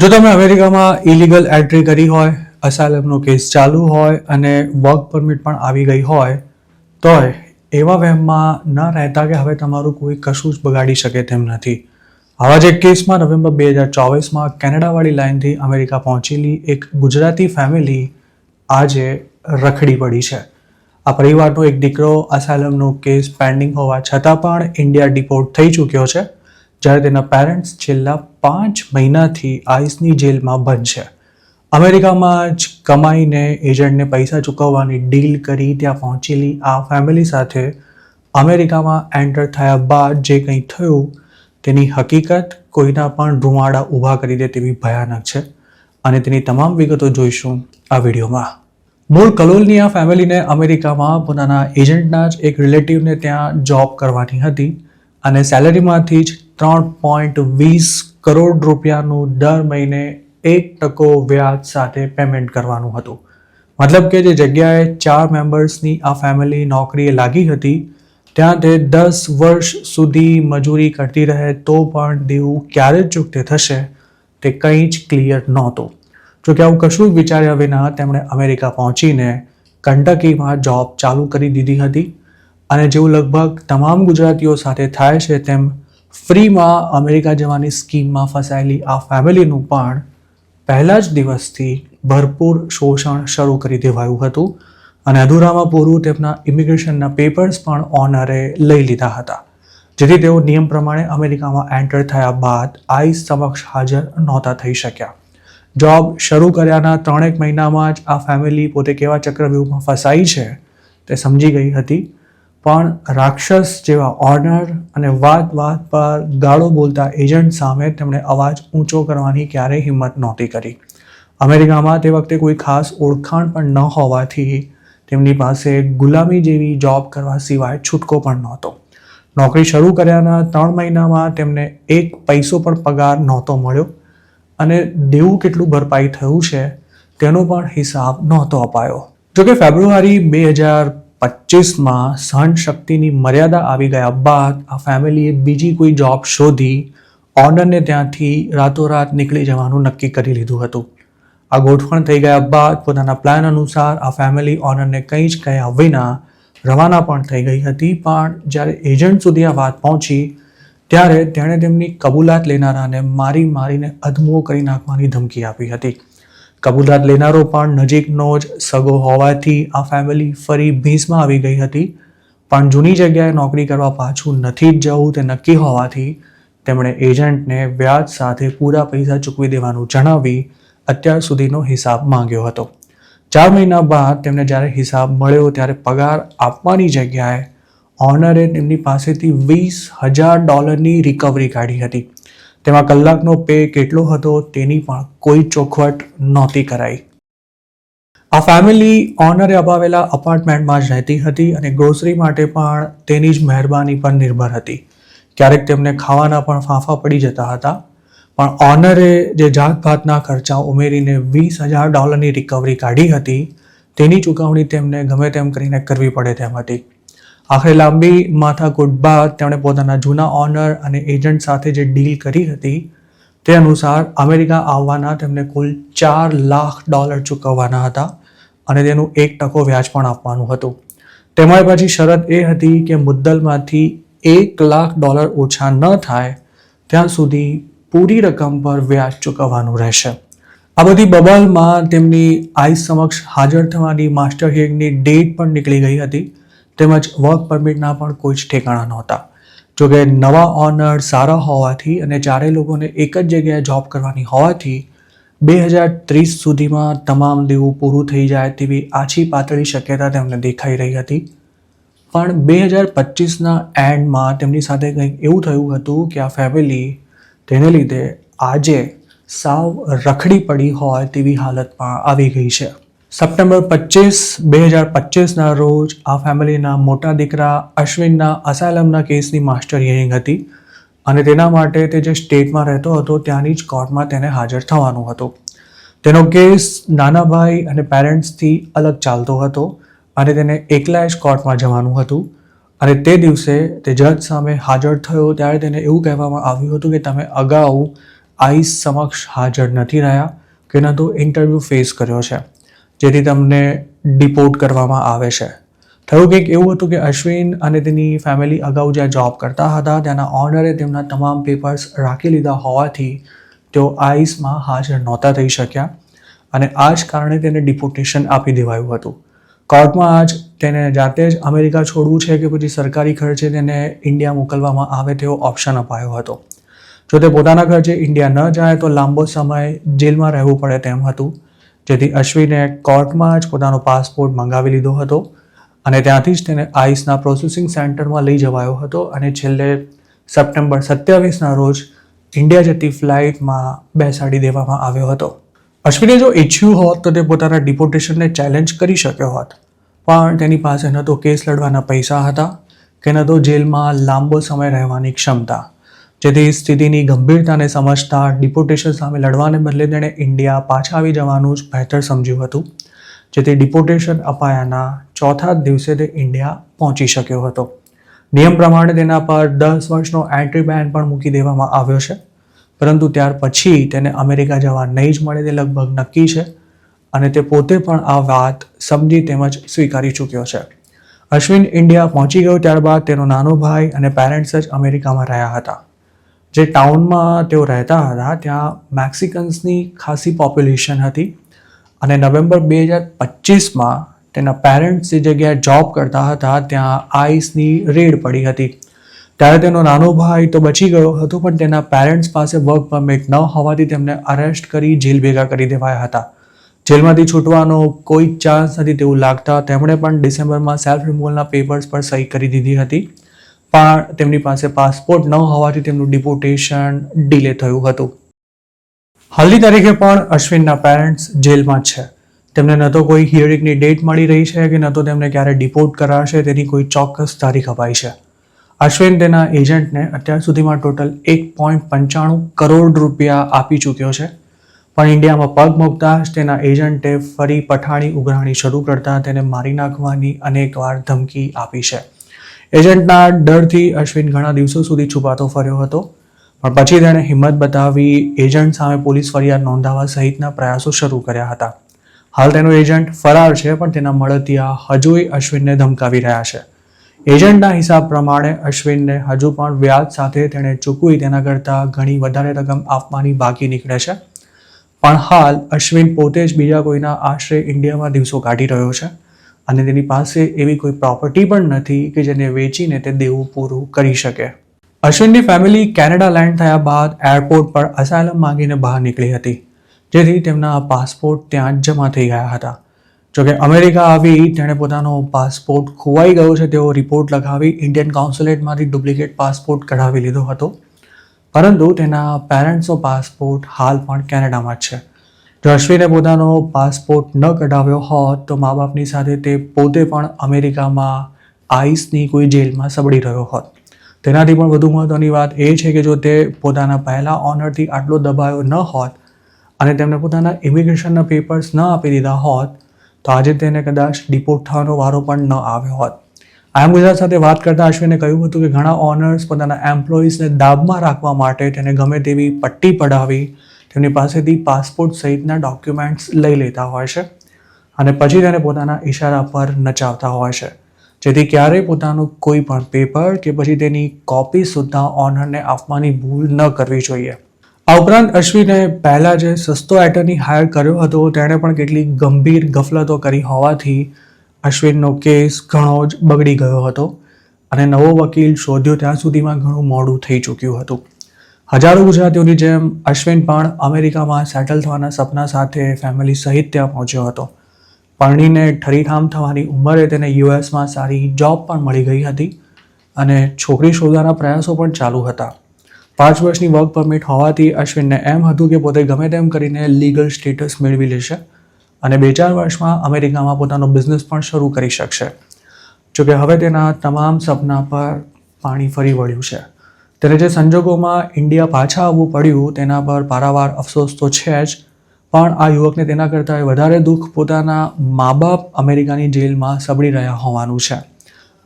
જો તમે અમેરિકામાં ઇલીગલ એન્ટ્રી કરી હોય, અસાઇલમનો કેસ ચાલુ હોય અને વર્ક પરમિટ પણ આવી ગઈ હોય તોય એવા વહેમમાં ન રહેતા કે હવે તમારું કોઈ કશું જ બગાડી શકે તેમ નથી. આવા જ એક કેસમાં નવેમ્બર 2024માં કેનેડાવાળી લાઇનથી અમેરિકા પહોંચેલી એક ગુજરાતી ફેમિલી આજે રખડી પડી છે. આ પરિવારનો એક દીકરો અસાઇલમનો કેસ પેન્ડિંગ હોવા છતાં પણ ઇન્ડિયા ડિપોર્ટ થઈ ચૂક્યો છે, જ્યારે તેના પેરેન્ટ્સ છેલ્લા 5 મહિનાથી આઈસની જેલમાં બંધ છે. અમેરિકામાં જ કમાઈને એજન્ટને પૈસા ચૂકવવાની ડીલ કરી ત્યાં પહોંચેલી આ ફેમિલી સાથે અમેરિકામાં એન્ટર થયા બાદ જે કંઈ થયું તેની હકીકત કોઈના પણ રૂંવાડા ઊભા કરી દે તેવી ભયાનક છે અને તેની તમામ વિગતો જોઈશું આ વિડીયોમાં. મૂળ કલોલની આ ફેમિલીને અમેરિકામાં પોતાના એજન્ટના જ એક રિલેટિવને ત્યાં જોબ કરવાની હતી અને સેલેરીમાંથી જ 3.20 કરોડ રૂપિયાનું દર મહિને 1% વ્યાજ સાથે પેમેન્ટ કરવાનું હતું. મતલબ કે જે જગ્યાએ 4 મેમ્બર્સની આ ફેમિલી નોકરીએ લાગી હતી ત્યાં તે 10 વર્ષ સુધી મજૂરી કરતી રહે તો પણ દેવું ક્યારે ચૂકતે થશે તે કંઈ જ ક્લિયર નહોતું. જોકે આવું કશું જ વિચાર્યા વિના તેમણે અમેરિકા પહોંચીને કંટકીમાં જોબ ચાલુ કરી દીધી હતી અને જેવું લગભગ તમામ ગુજરાતીઓ સાથે થાય છે તેમ ફ્રીમાં અમેરિકા જવાની સ્કીમમાં ફસાયેલી આ ફેમિલીનું પણ પહેલા જ દિવસથી ભરપૂર શોષણ શરૂ કરી દેવાયું હતું અને અધૂરામાં પૂરું તેમના ઇમિગ્રેશનના પેપર્સ પણ ઓનરે લઈ લીધા હતા, જેથી તેઓ નિયમ પ્રમાણે અમેરિકામાં એન્ટર થયા બાદ આઈસ સમક્ષ હાજર નહોતા થઈ શક્યા. જોબ શરૂ કર્યાના 3 મહિનામાં જ આ ફેમિલી પોતે કેવા ચક્રવ્યૂહમાં ફસાઈ છે તે સમજી ગઈ હતી, પણ રાક્ષસ જેવા ઓનર અને વાત પર ગાળો બોલતા એજન્ટ સામે તેમણે અવાજ ઊંચો કરવાની ક્યારેય હિંમત નહોતી કરી. અમેરિકામાં તે વખતે કોઈ ખાસ ઓળખાણ પણ ન હોવાથી તેમની પાસે ગુલામી જેવી જોબ કરવા સિવાય છૂટકો પણ નહોતો. નોકરી શરૂ કર્યાના 3 મહિનામાં તેમને 1 પૈસો પણ પગાર નહોતો મળ્યો અને દેવું કેટલું ભરપાઈ થયું છે તેનો પણ હિસાબ નહોતો અપાયો. જોકે ફેબ્રુઆરી 2025માં સહન શક્તિની મર્યાદા આવી ગયા બાદ આ ફેમિલીએ બીજી કોઈ જોબ શોધી ઓનરને ત્યાંથી રાતોરાત નીકળી જવાનું નક્કી કરી લીધું હતું. આ ગોઠવણ થઈ ગયા બાદ પોતાના પ્લાન અનુસાર આ ફેમિલી ઓનરને કંઈ જ કહ્યા વિના રવાના પણ થઈ ગઈ હતી, પણ જ્યારે એજન્ટ સુધી આ વાત પહોંચી ત્યારે તેણે તેમની કબૂલાત લેનારાને મારીને અધમો કરી નાખવાની ધમકી આપી હતી. કબૂલાત લેનારો પણ નજીકનો જ સગો હોવાથી આ ફેમિલી ફરી ભીંસમાં આવી ગઈ હતી, પણ જૂની જગ્યાએ નોકરી કરવા પાછું નથી જ જવું તે નક્કી હોવાથી તેમણે એજન્ટને વ્યાજ સાથે પૂરા પૈસા ચૂકવી દેવાનું જણાવી અત્યાર સુધીનો હિસાબ માંગ્યો હતો. 4 મહિના બાદ તેમને જ્યારે હિસાબ મળ્યો ત્યારે પગાર આપવાની જગ્યાએ ઓનરે તેમની પાસેથી $20,000 રિકવરી કાઢી હતી. તેમાં કલાકનો પે કેટલો હતો તેની પણ કોઈ ચોખવટ નહોતી કરાઈ. આ ફેમિલી ઓનરે અપાવેલા અપાર્ટમેન્ટમાં જ રહેતી હતી અને ગ્રોસરી માટે પણ તેની જ મહેરબાની પર નિર્ભર હતી. ક્યારેક તેમને ખાવાના પણ ફાંફા પડી જતા હતા, પણ ઓનરે જે જાતભાતના ખર્ચા ઉમેરીને $20,000 રિકવરી કાઢી હતી તેની ચૂકવણી તેમને ગમે તેમ કરીને કરવી પડે તેમ હતી. આખરે લાંબી માથાકૂટ બાદ તેમણે પોતાના જૂના ઓનર અને એજન્ટ સાથે જે ડીલ કરી હતી તે અનુસાર અમેરિકા આવવાના તેમને કુલ $4 લાખ ચૂકવવાના હતા અને તેનું 1% વ્યાજ પણ આપવાનું હતું. તેમાં પછી શરત એ હતી કે મુદ્દલમાંથી $1 લાખ ઓછા ન થાય ત્યાં સુધી પૂરી રકમ પર વ્યાજ ચૂકવવાનું રહેશે. આ બધી બબલમાં તેમની આઈસ સમક્ષ હાજર થવાની માસ્ટર હિયરિંગની ડેટ પણ નીકળી ગઈ હતી, તેમજ વર્ક પરમિટના પણ કોઈ જ ઠેકાણા નહોતા. જોકે નવા ઓનર સારા હોવાથી અને ચારેય લોકોને એક જ જગ્યાએ જોબ કરવાની હોવાથી 2030 સુધીમાં તમામ દેવું પૂરું થઈ જાય તેવી આછી પાતળી શક્યતા તેમને દેખાઈ રહી હતી. પણ 2025ના એન્ડમાં તેમની સાથે કંઈક એવું થયું હતું કે આ ફેમિલી તેને લીધે આજે સાવ રખડી પડી હોય તેવી હાલતમાં આવી ગઈ છે. સપ્ટેમ્બર 25, 2025ના રોજ આ ફેમિલીના મોટા દીકરા અશ્વિનના અસાઇલમના કેસની માસ્ટર હિયરિંગ હતી અને તેના માટે તે જે સ્ટેટમાં રહેતો હતો ત્યાંની જ કોર્ટમાં તેને હાજર થવાનું હતું. તેનો કેસ નાના ભાઈ અને પેરેન્ટ્સથી અલગ ચાલતો હતો અને તેને એકલા જ કોર્ટમાં જવાનું હતું અને તે દિવસે તે જજ સામે હાજર થયો ત્યારે તેને એવું કહેવામાં આવ્યું હતું કે તમે અગાઉ આઈસ સમક્ષ હાજર નથી રહ્યા કે ન તો ઇન્ટરવ્યૂ ફેસ કર્યો છે, જેથી તમને ડિપોર્ટ કરવામાં આવે છે. થયું કંઈક એવું હતું કે અશ્વિન અને તેની ફેમિલી અગાઉ જ્યાં જોબ કરતા હતા ત્યાંના ઓનરે તેમના તમામ પેપર્સ રાખી લીધા હોવાથી તેઓ આઈસમાં હાજર નહોતા થઈ શક્યા અને આ જ કારણે તેને ડિપોર્ટેશન આપી દેવાયું હતું. કોર્ટમાં આજ તેને જાતે જ અમેરિકા છોડવું છે કે પછી સરકારી ખર્ચે તેને ઇન્ડિયા મોકલવામાં આવે તેવો ઓપ્શન અપાયો હતો. જો તે પોતાના ખર્ચે ઇન્ડિયા ન જાય તો લાંબો સમય જેલમાં રહેવું પડે તેમ હતું, જેથી અશ્વિને કોર્ટમાં જ પોતાનો પાસપોર્ટ મંગાવી લીધો હતો અને ત્યાંથી જ તેને આઈસના પ્રોસેસિંગ સેન્ટરમાં લઈ જવાયો હતો અને છેલ્લે સપ્ટેમ્બર 27ના રોજ ઇન્ડિયા જતી ફ્લાઇટમાં બેસાડી દેવામાં આવ્યો હતો. અશ્વિને જો ઈચ્છ્યું હોત તો તે પોતાના ડિપોર્ટેશનને ચેલેન્જ કરી શક્યો હોત, પણ તેની પાસે ન તો કેસ લડવાના પૈસા હતા કે ન તો જેલમાં લાંબો સમય રહેવાની ક્ષમતા, જેથી સ્થિતિની ગંભીરતાને સમજતા ડિપોર્ટેશન સામે લડવાને બદલે તેણે ઇન્ડિયા પાછા આવી જવાનું જ બહેતર સમજ્યું હતું, જેથી ડિપોર્ટેશન અપાયાના ચોથા દિવસે તે ઇન્ડિયા પહોંચી શક્યો હતો. નિયમ પ્રમાણે તેના પર 10 વર્ષનો એન્ટ્રી બેન પણ મૂકી દેવામાં આવ્યો છે, પરંતુ ત્યાર પછી તેને અમેરિકા જવા નહીં જ મળે તે લગભગ નક્કી છે અને તે પોતે પણ આ વાત સમજી તેમજ સ્વીકારી ચૂક્યો છે. અશ્વિન ઇન્ડિયા પહોંચી ગયો ત્યારબાદ તેનો નાનો ભાઈ અને પેરેન્ટ્સ જ અમેરિકામાં રહ્યા હતા. જે ટાઉનમાં તેઓ રહેતા હતા ત્યાં મેક્સિકન્સની ખાસી પોપ્યુલેશન હતી અને નવેમ્બર 2025માં તેના પેરેન્ટ્સ જે જગ્યાએ જોબ કરતા હતા ત્યાં આઈસની રેડ પડી હતી. ત્યારે તેનો નાનો ભાઈ તો બચી ગયો હતો, પણ તેના પેરેન્ટ્સ પાસે વર્ક પરમિટ ન હોવાથી તેમને અરેસ્ટ કરી જેલ ભેગા કરી દેવાયા હતા. જેલમાંથી છૂટવાનો કોઈ ચાન્સ નથી તેવું લાગતા તેમણે પણ ડિસેમ્બરમાં સેલ્ફ રિમૂવલના પેપર્સ પર સહી કરી દીધી હતી, પણ તેમની પાસે પાસપોર્ટ ન હોવાથી તેમનું ડિપોર્ટેશન ડિલે થયું હતું. હાલની તારીખે પણ અશ્વિનના પેરેન્ટ્સ જેલમાં જ છે. તેમને ન તો કોઈ હિયરિંગની ડેટ મળી રહી છે કે ન તો તેમને ક્યારે ડિપોર્ટ કરાશે તેની કોઈ ચોક્કસ તારીખ અપાઈ છે. અશ્વિન તેના એજન્ટને અત્યાર સુધીમાં ટોટલ 1.95 કરોડ રૂપિયા આપી ચૂક્યો છે, પણ ઇન્ડિયામાં પગ મૂકતા જ તેના એજન્ટે ફરી પઠાણી ઉઘરાણી શરૂ કરતા તેને મારી નાખવાની અનેકવાર ધમકી આપી છે. એજન્ટના ડરથી અશ્વિન ઘણા દિવસો સુધી છુપાતો ફર્યો હતો, પણ પછી તેણે હિંમત બતાવી એજન્ટ સામે પોલીસ ફરિયાદ નોંધાવવા સહિતના પ્રયાસો શરૂ કર્યા હતા. હાલ તેનો એજન્ટ ફરાર છે, પણ તેના મળતિયા હજુય અશ્વિનને ધમકાવી રહ્યા છે. એજન્ટના હિસાબ પ્રમાણે અશ્વિનને હજુ પણ વ્યાજ સાથે તેણે ચૂકવી તેના કરતાં ઘણી વધારે રકમ આપવાની બાકી નીકળે છે. પણ હાલ અશ્વિન પોતે જ બીજા કોઈના આશરે ઇન્ડિયામાં દિવસો કાઢી રહ્યો છે અને તેની પાસે એવી કોઈ પ્રોપર્ટી પણ નથી કે જેને વેચીને તે દેવું પૂરું કરી શકે. અશ્વિનની ફેમિલી કેનેડા લેન્ડ થયા બાદ એરપોર્ટ પર અસાયલમ માંગીને બહાર નીકળી હતી, જેથી તેમના પાસપોર્ટ ત્યાં જ જમા થઈ ગયા હતા. જોકે અમેરિકા આવી તેણે પોતાનો પાસપોર્ટ ખોવાઈ ગયો છે તેવો રિપોર્ટ લગાવી ઇન્ડિયન કોન્સ્યુલેટમાંથી ડુપ્લિકેટ પાસપોર્ટ કઢાવી લીધો હતો, પરંતુ તેના પેરેન્ટ્સનો પાસપોર્ટ હાલ પણ કેનેડામાં જ છે. જો અશ્વિને પોતાનો પાસપોર્ટ ન કઢાવ્યો હોત તો મા બાપની સાથે તે પોતે પણ અમેરિકામાં આઈસની કોઈ જેલમાં સબડી રહ્યો હોત. તેનાથી પણ વધુ મહત્ત્વની વાત એ છે કે જો તે પોતાના પહેલા ઓનરથી આટલો દબાયો ન હોત અને તેમને પોતાના ઇમિગ્રેશનના પેપર્સ ન આપી દીધા હોત તો આજે તેને કદાચ ડિપોર્ટ થવાનો વારો પણ ન આવ્યો હોત. આમ ગુજરાત સાથે વાત કરતા અશ્વિને કહ્યું હતું કે ઘણા ઓનર્સ પોતાના એમ્પ્લોઈઝને દાબમાં રાખવા માટે તેને ગમે તેવી પટ્ટી પડાવી તેમની પાસેથી પાસપોર્ટ સહિતના ડોક્યુમેન્ટ્સ લઈ લેતા હોય છે અને પછી તેને પોતાના ઈશારા પર નચાવતા હોય છે, જેથી ક્યારેય પોતાનું કોઈ પણ પેપર કે પછી તેની કોપી સુદ્ધા ઓનરને આપવાની ભૂલ ન કરવી જોઈએ. આ ઉપરાંત અશ્વિને પહેલાં જે સસ્તો એટર્ની હાયર કર્યો હતો તેણે પણ કેટલીક ગંભીર ગફલતો કરી હોવાથી અશ્વિનનો કેસ ઘણો જ બગડી ગયો હતો અને નવો વકીલ શોધ્યો ત્યાં સુધીમાં ઘણું મોડું થઈ ચૂક્યું હતું. હજારો ગુજરાતીઓની જેમ અશ્વિન પણ અમેરિકામાં સેટલ થવાના સપના સાથે ફેમિલી સહિત ત્યાં પહોંચ્યો હતો. પરણીને ઠરીઠામ થવાની ઉંમરે તેને યુએસમાં સારી જોબ પણ મળી ગઈ હતી અને છોકરી શોધવાના પ્રયાસો પણ ચાલુ હતા. 5 વર્ષની વર્ક પરમિટ હોવાથી અશ્વિનને એમ હતું કે પોતે ગમે તેમ કરીને લીગલ સ્ટેટસ મેળવી લેશે અને 2-4 વર્ષમાં અમેરિકામાં પોતાનો બિઝનેસ પણ શરૂ કરી શકશે. જોકે હવે તેના તમામ સપના પર પાણી ફરી વળ્યું છે. તેને જે સંજોગોમાં ઇન્ડિયા પાછા આવવું પડ્યું તેના પર પારાવાર અફસોસ તો છે જ, પણ આ યુવકને તેના કરતાં વધારે દુઃખ પોતાના મા બાપ અમેરિકાની જેલમાં સબડી રહ્યા હોવાનું છે.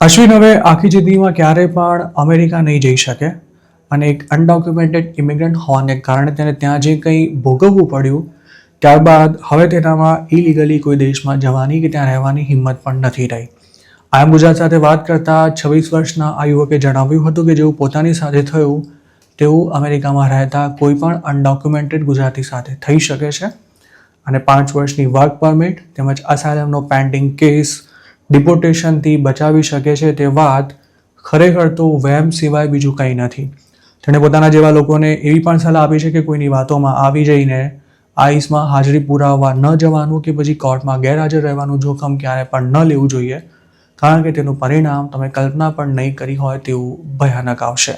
અશ્વિન હવે આખી જિંદગીમાં ક્યારેય પણ અમેરિકા નહીં જઈ શકે અને એક અનડોક્યુમેન્ટેડ ઇમિગ્રન્ટ હોવાને કારણે તેને ત્યાં જે કંઈ ભોગવવું પડ્યું ત્યારબાદ હવે તેનામાં ઇલીગલી કોઈ દેશમાં જવાની કે ત્યાં રહેવાની હિંમત પણ નથી રહી. આમ ગુજરાત સાથે વાત કરતા 26 વર્ષના આ યુવકે જણાવ્યું હતું કે જેવું પોતાની સાથે થયું તેવું અમેરિકામાં રહેતા કોઈ પણ અનડોક્યુમેન્ટેડ ગુજરાતી સાથે થઈ શકે છે અને 5 વર્ષની વર્ક પરમિટ તેમજ અસાયલમનો પેન્ડિંગ કેસ ડિપોર્ટેશનથી બચાવી શકે છે તે વાત ખરેખર તો વહેમ સિવાય બીજું કંઈ નથી. તેણે પોતાના જેવા લોકોને એવી પણ સલાહ આપી છે કે કોઈની વાતોમાં આવી જઈને આઈસમાં હાજરી પુરાવવા ન જવાનું કે પછી કોર્ટમાં ગેરહાજર રહેવાનું જોખમ ક્યારે પણ ન લેવું જોઈએ, કારણ કે તેનું પરિણામ તમે કલ્પના પણ નહીં કરી હોય તેવું ભયાનક આવશે.